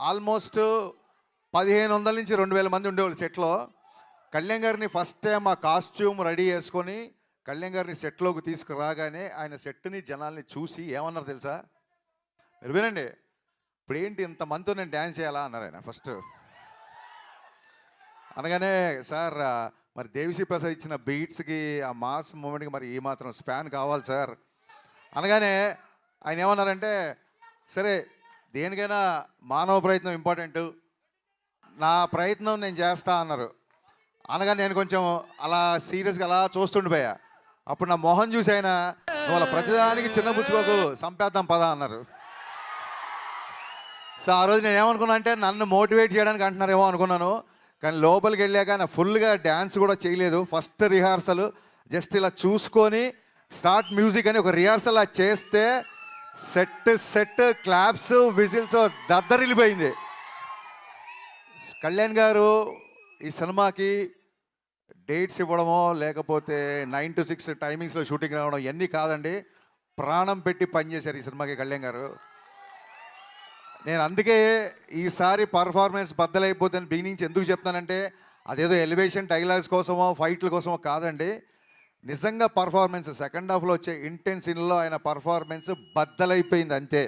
Almost 1500 నుంచి 2000 మంది ఉండేవాళ్ళు సెట్లో. కళ్యాణ్ గారిని ఫస్ట్ టైం ఆ కాస్ట్యూమ్ రెడీ చేసుకొని కళ్యాణ్ గారిని సెట్లోకి తీసుకురాగానే ఆయన సెట్ని జనాల్ని చూసి ఏమన్నారు తెలుసా? మీరు వినండి. ఇప్పుడు ఏంటి ఇంతమందితో నేను డ్యాన్స్ చేయాలా అన్నారు ఆయన ఫస్ట్. అనగానే సార్ మరి దేవిశ్రీ ప్రసాద్ ఇచ్చిన బీట్స్కి ఆ మాస్ మూమెంట్కి మరి ఈ మాత్రం స్పాన్ కావాలి సార్ అనగానే ఆయన ఏమన్నారంటే, సరే దేనికైనా మానవ ప్రయత్నం ఇంపార్టెంటు, నా ప్రయత్నం నేను చేస్తా అన్నారు. అనగా నేను కొంచెం అలా సీరియస్గా అలా చూస్తుండిపోయా. అప్పుడు నా మొహం చూసి ఆయన, నువ్వు అలా ప్రతిదానికి చిన్న పుచ్చుకోకు, సంపేద్దాం పదా అన్నారు. సో ఆ రోజు నేను ఏమనుకున్నా అంటే నన్ను మోటివేట్ చేయడానికి అంటున్నారేమో అనుకున్నాను. కానీ లోపలికి వెళ్ళాక నా ఫుల్గా డ్యాన్స్ కూడా చేయలేదు. ఫస్ట్ రిహార్సల్ జస్ట్ ఇలా చూసుకొని స్టార్ట్ మ్యూజిక్ అని ఒక రిహార్సల్ అది చేస్తే సెట్ క్లాప్స్ విజిల్స్ దద్దరిల్లిపోయింది. కళ్యాణ్ గారు ఈ సినిమాకి డేట్స్ ఇవ్వడమో లేకపోతే 9 to 6 టైమింగ్స్లో షూటింగ్ రావడం ఇవన్నీ కాదండి, ప్రాణం పెట్టి పనిచేశారు ఈ సినిమాకి కళ్యాణ్ గారు. నేను అందుకే ఈసారి పర్ఫార్మెన్స్ బద్దలైపోతే బిగినింగ్ ఎందుకు చెప్తానంటే అదేదో ఎలివేషన్ డైలాగ్స్ కోసమో ఫైట్ల కోసమో కాదండి, నిజంగా పర్ఫార్మెన్స్ సెకండ్ హాఫ్లో వచ్చే ఇంటెన్స్ సీన్లో ఆయన పర్ఫార్మెన్స్ బద్దలైపోయింది అంతే.